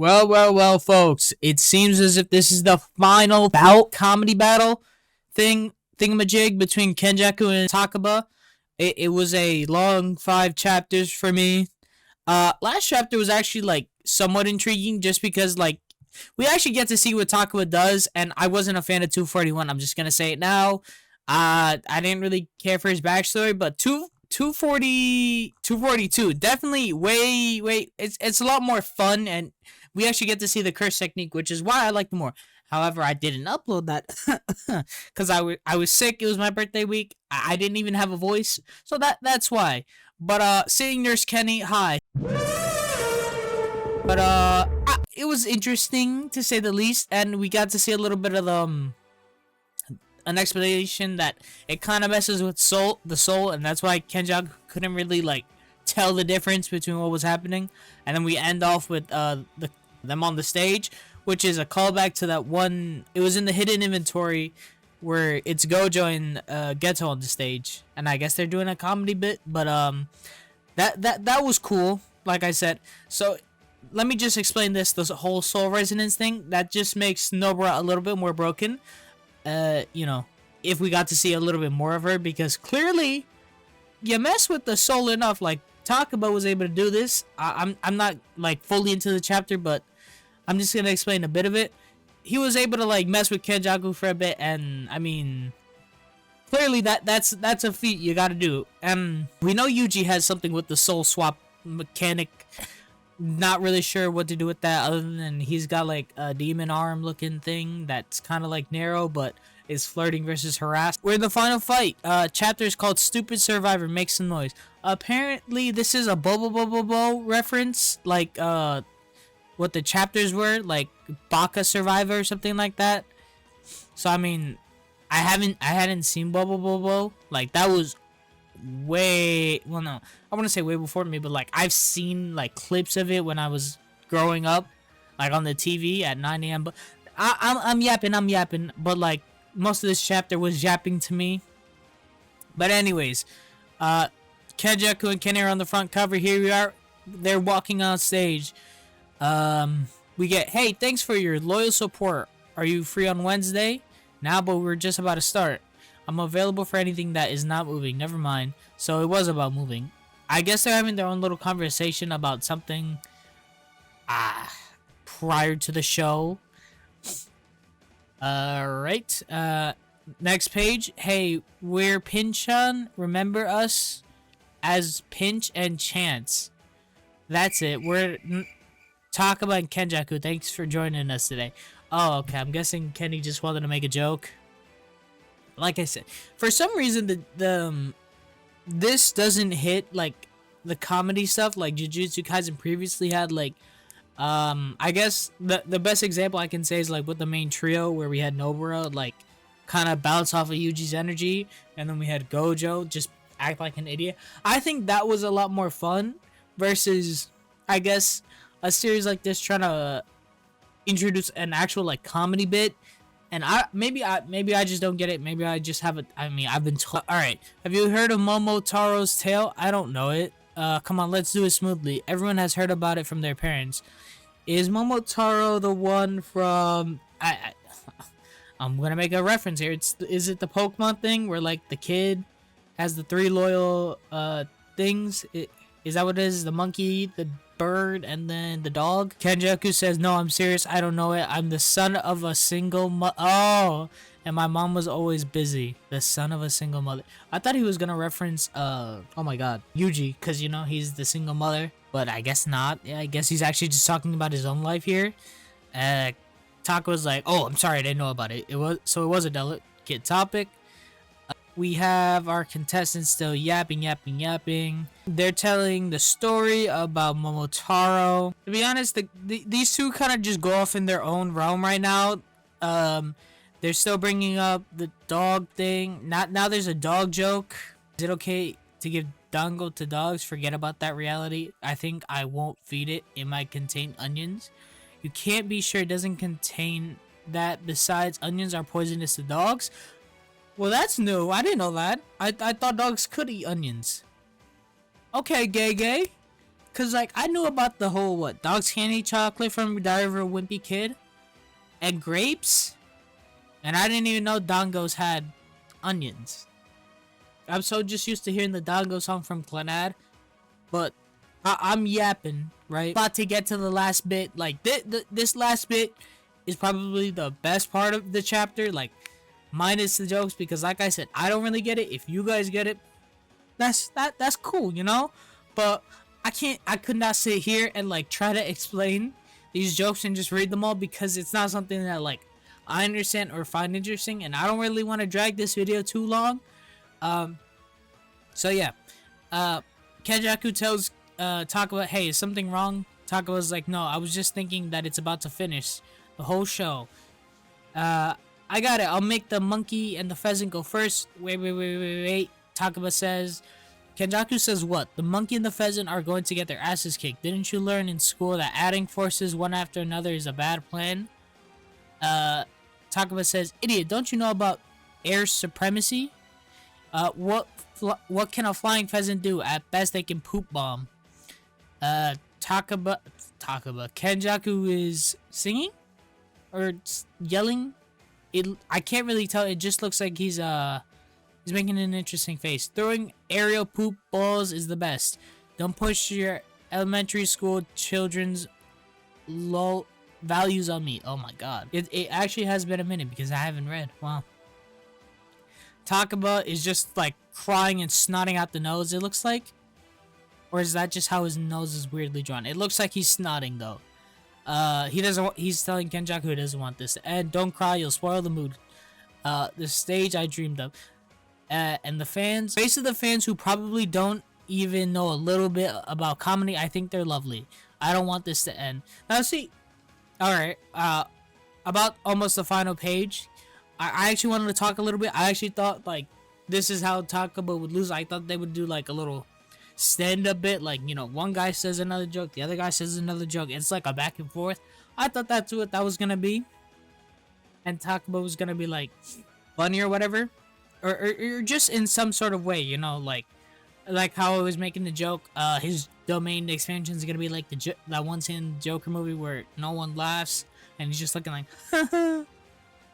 Well, folks. It seems as if this is the final comedy battle thingamajig between Kenjaku and Takaba. It was a long 5 chapters for me. Last chapter was actually like somewhat intriguing just because like we actually get to see what Takaba does, and I wasn't a fan of 241. I'm just gonna say it now. I didn't really care for his backstory, but 242 definitely way it's a lot more fun, and we actually get to see the curse technique, which is why I like it more. However, I didn't upload that because I was sick. It was my birthday week. I didn't even have a voice, so that's why. But seeing Nurse Kenny, hi. But it was interesting to say the least, and we got to see a little bit of an explanation that it kind of messes with the soul, and that's why Kenjaku couldn't really like tell the difference between what was happening. And then we end off with them on the stage, which is a callback to that one. It was in the hidden inventory where it's Gojo and Geto on the stage, and I guess they're doing a comedy bit. But that was cool. Like I said, so let me just explain this whole soul resonance thing. That just makes Nobara a little bit more broken. If we got to see a little bit more of her, because clearly you mess with the soul enough. Like Takaba was able to do this. I'm not like fully into the chapter, but I'm just gonna explain a bit of it. He was able to like mess with Kenjaku for a bit, and I mean, clearly that's a feat you gotta do. And we know Yuji has something with the soul swap mechanic. Not really sure what to do with that, other than he's got like a demon arm looking thing that's kind of like narrow, but is flirting versus harass. We're in the final fight. Chapter is called Stupid Survivor Makes Some Noise. Apparently this is a Bobo reference, like what the chapters were, like Baka Survivor or something like that. So I mean, I hadn't seen Bobo. Like that was way, well, no, I want to say way before me, but like I've seen like clips of it when I was growing up, like on the TV at 9 a.m. But I'm yapping, but like most of this chapter was yapping to me. But anyways, Kenjaku and Kenny are on the front cover. Here we are. They're walking on stage. We get, hey, thanks for your loyal support. Are you free on Wednesday? Now, but we're just about to start. I'm available for anything that is not moving. Never mind. So it was about moving. I guess they're having their own little conversation about something prior to the show. Alright. Next page. Hey, we're Pinchan. Remember us as Pinch and Chance. That's it. We're Takaba and Kenjaku. Thanks for joining us today. Oh, okay. I'm guessing Kenny just wanted to make a joke. Like I said, for some reason this doesn't hit like the comedy stuff like Jujutsu Kaisen previously had. Like I guess the best example I can say is like with the main trio, where we had Nobara like kind of bounce off of Yuji's energy, and then we had Gojo just act like an idiot. I think that was a lot more fun versus, I guess, a series like this trying to introduce an actual like comedy bit. And maybe I just don't get it. Maybe I just haven't. I mean, I've been told. All right. Have you heard of Momotaro's tale? I don't know it. Come on, let's do it smoothly. Everyone has heard about it from their parents. Is Momotaro the one from? I'm gonna make a reference here. Is it the Pokemon thing where like the kid has the 3 loyal things? Is that what it is? The monkey, the bird, and then the dog? Kenjaku says, no, I'm serious. I don't know it. I'm the son of a single oh, and my mom was always busy. The son of a single mother. I thought he was gonna reference oh my god, Yuji, because you know he's the single mother, but I guess not. Yeah, I guess he's actually just talking about his own life here. Taka was like, oh, I'm sorry, I didn't know about it. It was a delicate topic. We have our contestants still yapping. They're telling the story about Momotaro. To be honest, these two kind of just go off in their own realm right now. They're still bringing up the dog thing. Now there's a dog joke. Is it okay to give dango to dogs? Forget about that reality. I think I won't feed it. It might contain onions. You can't be sure it doesn't contain that. Besides, onions are poisonous to dogs. Well, that's new. I didn't know that. I thought dogs could eat onions. Okay, gay. Cause like I knew about the whole Dogs Candy Chocolate from Diary of a Wimpy Kid and grapes, and I didn't even know dongos had onions. I'm so just used to hearing the dongo song from Glenad, but I'm yapping, right? About to get to the last bit. Like this last bit is probably the best part of the chapter, like minus the jokes, because like I said, I don't really get it. If you guys get it, that's cool, you know? But I could not sit here and like try to explain these jokes and just read them all, because it's not something that like I understand or find interesting, and I don't really want to drag this video too long. So yeah, Kenjaku tells Takaba, hey, is something wrong? Takaba's like, no, I was just thinking that it's about to finish the whole show. I got it. I'll make the monkey and the pheasant go first. Wait. Takaba says. Kenjaku says what? The monkey and the pheasant are going to get their asses kicked. Didn't you learn in school that adding forces one after another is a bad plan? Takaba says, idiot, don't you know about air supremacy? What can a flying pheasant do? At best, they can poop bomb. Takaba, Kenjaku is singing? Or yelling? I can't really tell. It just looks like he's making an interesting face. Throwing aerial poop balls is the best. Don't push your elementary school children's low values on me. Oh my god. It actually has been a minute because I haven't read. Wow. Takaba is just like crying and snotting out the nose, it looks like. Or is that just how his nose is weirdly drawn? It looks like he's snotting though. He's telling Kenjaku he doesn't want this. And don't cry, you'll spoil the mood. The stage I dreamed of. And the fans, face of the fans who probably don't even know a little bit about comedy, I think they're lovely. I don't want this to end. Now see, alright, about almost the final page, I actually wanted to talk a little bit. I actually thought like this is how Takaba would lose. I thought they would do like a little stand-up bit, like, you know, one guy says another joke, the other guy says another joke. It's like a back and forth. I thought that's what that was gonna be, and Takaba was gonna be like funny or whatever, or just in some sort of way, you know, like how I was making the joke. His domain expansion is gonna be like that one scene in the Joker movie where no one laughs and he's just looking like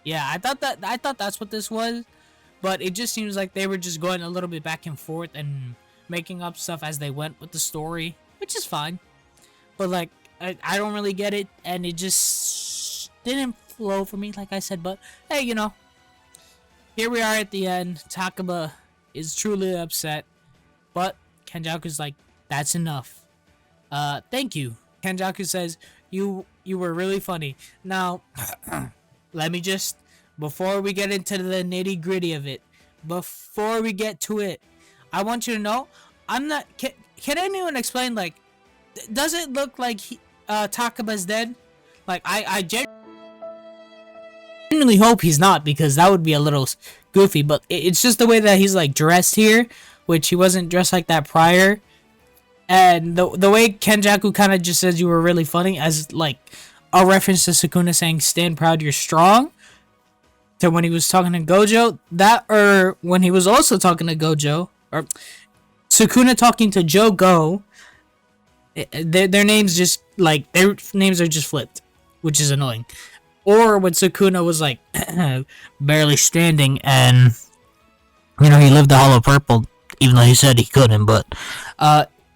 yeah, I thought that's what this was, but it just seems like they were just going a little bit back and forth and making up stuff as they went with the story, which is fine. But like I don't really get it, and it just didn't flow for me, like I said. But hey, you know, here we are at the end. Takaba is truly upset, but Kenjaku's like, that's enough. Thank you. Kenjaku says, you were really funny. Now let me just, before we get into the nitty gritty of it, before we get to it, I want you to know, I'm not, can anyone explain, like, does it look like Takaba's dead? Like, I genuinely hope he's not, because that would be a little goofy, but it's just the way that he's, like, dressed here, which he wasn't dressed like that prior, and the way Kenjaku kind of just says you were really funny, as, like, a reference to Sukuna saying, stand proud, you're strong, to when he was talking to Gojo, that, or when he was also talking to Gojo, or Sukuna talking to Jogo, their names just, like, their names are just flipped, which is annoying. Or when Sukuna was like, barely standing, and, you know, he lived the Hollow Purple, even though he said he couldn't, but,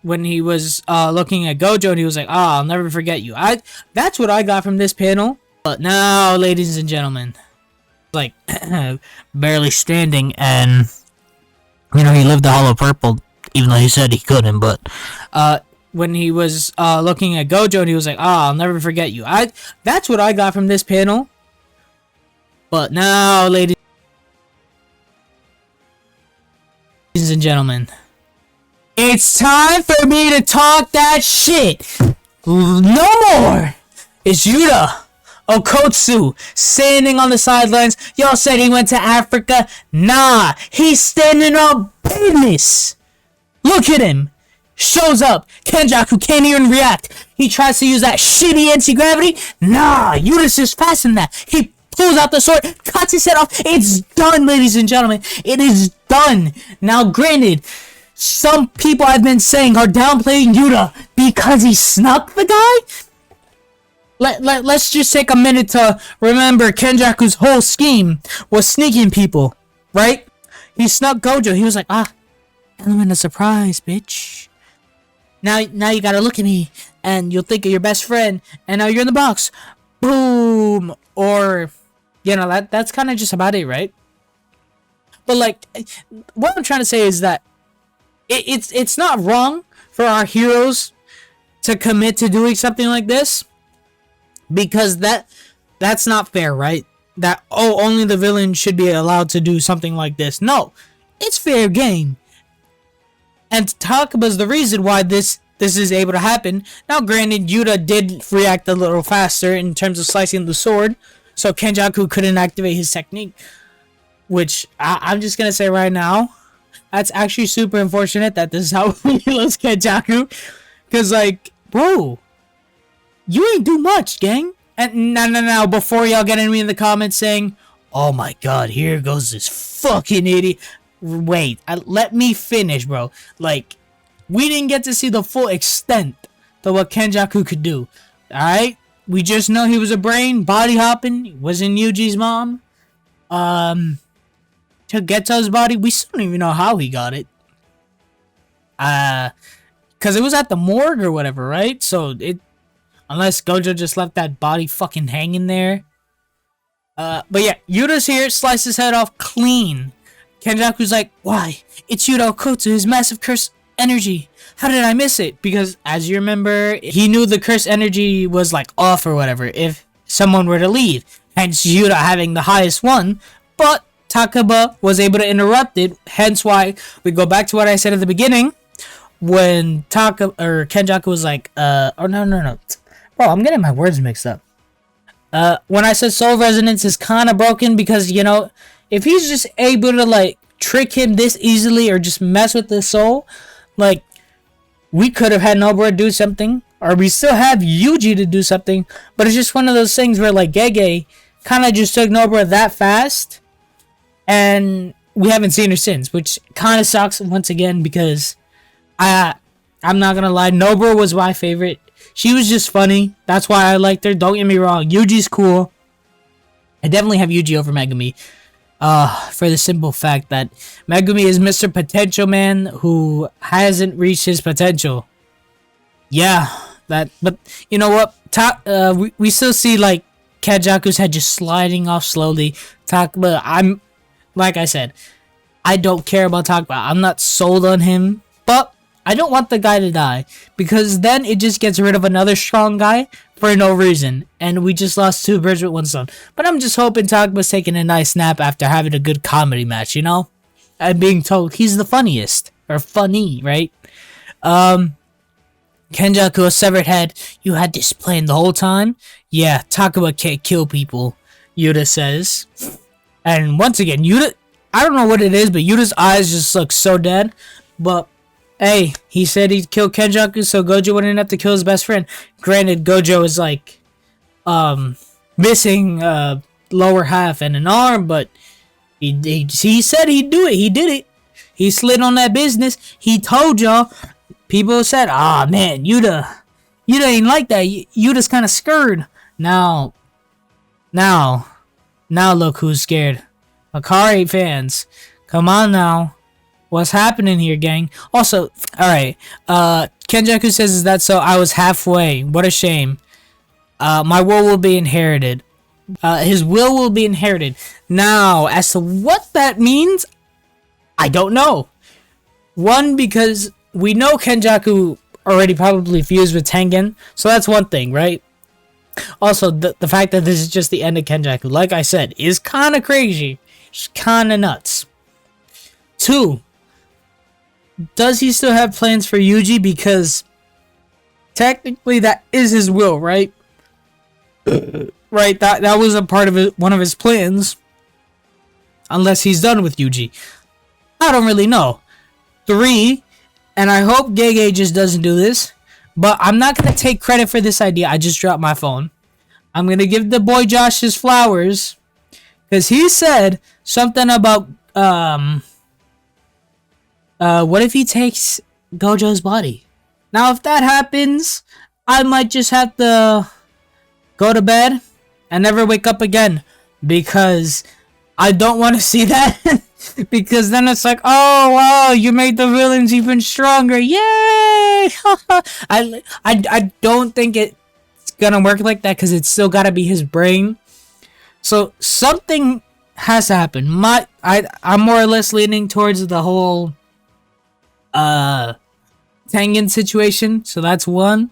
when he was, looking at Gojo, and he was like, I'll never forget you. That's what I got from this panel. But now, ladies and gentlemen, like, barely standing, and, you know, he lived the Hollow Purple, even though he said he couldn't, but, when he was, looking at Gojo, and he was like, I'll never forget you. That's what I got from this panel. But now, ladies and gentlemen, it's time for me to talk that shit. No more. It's YUTA Okotsu standing on the sidelines. Y'all said he went to Africa. Nah, he's standing on business. Look at him. Shows up. Kenjaku can't even react. He tries to use that shitty anti-gravity. Nah, Yuta's just fast in that. He pulls out the sword, cuts his head off. It's done, ladies and gentlemen. It is done. Now, granted, some people I've been saying are downplaying Yuta because he snuck the guy? Let's just take a minute to remember Kenjaku's whole scheme was sneaking people, right? He snuck Gojo. He was like, element of surprise, bitch. Now you gotta look at me, and you'll think of your best friend, and now you're in the box. Boom! Or, that's kind of just about it, right? But, like, what I'm trying to say is that it's not wrong for our heroes to commit to doing something like this, because that's not fair, right? That, only the villain should be allowed to do something like this. No, it's fair game. And Takuba's the reason why this is able to happen. Now, granted, Yuta did react a little faster in terms of slicing the sword, so Kenjaku couldn't activate his technique. Which, I'm just gonna say right now, that's actually super unfortunate that this is how he loses Kenjaku. Because, like, bro, you ain't do much, gang. And no, before y'all get at me in the comments saying, oh my god, here goes this fucking idiot. Wait, let me finish, bro. Like, we didn't get to see the full extent of what Kenjaku could do. Alright? We just know he was a brain, body hopping, was in Yuji's mom. To get to his body, we still don't even know how he got it. Cause it was at the morgue or whatever, right? So unless Gojo just left that body fucking hanging there. But yeah, Yuta's here, slices his head off clean. Kenjaku's like, why? It's Yuta Okotsu, his massive curse energy. How did I miss it? Because, as you remember, he knew the curse energy was, like, off or whatever if someone were to leave. Hence, Yuta having the highest one. But Takuba was able to interrupt it. Hence why we go back to what I said at the beginning. When Kenjaku was like, no. Bro, I'm getting my words mixed up. When I said soul resonance is kind of broken because, if he's just able to, like, trick him this easily or just mess with the soul, like, we could have had Nobara do something, or we still have Yuji to do something, but it's just one of those things where, like, Gege kind of just took Nobara that fast, and we haven't seen her since, which kind of sucks once again because I'm not gonna lie, Nobara was my favorite. She was just funny. That's why I liked her. Don't get me wrong. Yuji's cool. I definitely have Yuji over Megumi. For the simple fact that Megumi is Mr. Potential Man who hasn't reached his potential. Yeah, but you know what? We still see, like, Kenjaku's head just sliding off slowly. Takuba, like I said, I don't care about Takuba. I'm not sold on him, but I don't want the guy to die because then it just gets rid of another strong guy for no reason, and we just lost 2 birds with 1 stone. But I'm just hoping Takuba's taking a nice nap after having a good comedy match, I'm being told he's the funniest, or funny, right? Kenjaku, a severed head. You had this plan the whole time? Yeah, Takuba can't kill people, Yuta says. And once again, Yuta, I don't know what it is, but Yuta's eyes just look so dead. But hey, he said he'd kill Kenjaku so Gojo wouldn't have to kill his best friend. Granted, Gojo is like, missing lower half and an arm, but he said he'd do it. He did it. He slid on that business. He told y'all. People said, man, Yuta ain't like that. Yuta's kind of scared. Now look who's scared. Akari fans, come on now. What's happening here, gang? Also, alright, Kenjaku says, is that so? I was halfway. What a shame. My will be inherited. His will be inherited. Now, as to what that means, I don't know. One, because we know Kenjaku already probably fused with Tengen, so that's one thing, right? Also, the fact that this is just the end of Kenjaku, like I said, is kind of crazy. It's kind of nuts. 2, does he still have plans for Yuji? Because technically that is his will, right? Right, that was a part of one of his plans. Unless he's done with Yuji. I don't really know. 3, and I hope Gege just doesn't do this, but I'm not going to take credit for this idea. I just dropped my phone. I'm going to give the boy Josh his flowers, because he said something about What if he takes Gojo's body? Now, if that happens, I might just have to go to bed and never wake up again, because I don't want to see that. Because then it's like, oh wow, you made the villains even stronger, yay! I don't think it's gonna work like that, because it's still gotta be his brain. So something has to happen. I'm more or less leaning towards the whole Tengen situation. So that's one.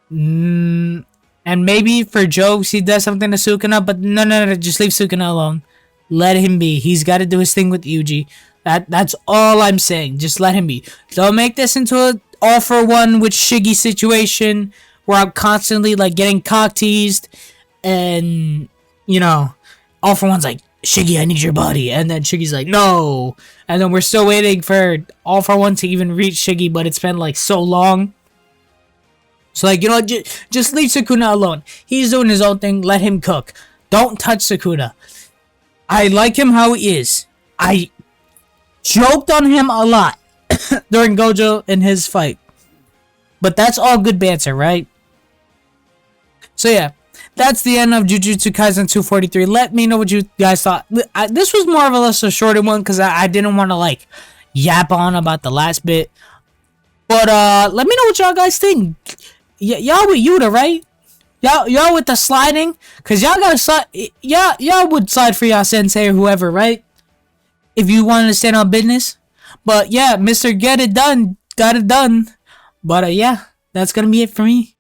And maybe for jokes he does something to Sukuna, but no, just leave Sukuna alone. Let him be. He's got to do his thing with Yuji. That's all I'm saying. Just let him be. Don't make this into a all for one with Shiggy situation where I'm constantly like getting cock teased, and you know, all for one's like, Shiggy, I need your body, and then Shiggy's like, no, and then we're still waiting for all for one to even reach Shiggy, but it's been like so long. So like, you know, just leave Sukuna alone. He's doing his own thing. Let him cook. Don't touch Sukuna. I like him how he is. I joked on him a lot during Gojo and his fight, but that's all good banter, right? So yeah, that's the end of Jujutsu Kaisen 243. Let me know what you guys thought. This was more or less a shorter one, because I didn't want to like yap on about the last bit. But let me know what y'all guys think. Y'all with Yuta, right? Y'all with the sliding? Cause y'all gotta slide. Y'all would slide for y'all sensei or whoever, right? If you wanted to stand on business. But yeah, Mr. Get It Done got it done. But yeah, that's gonna be it for me.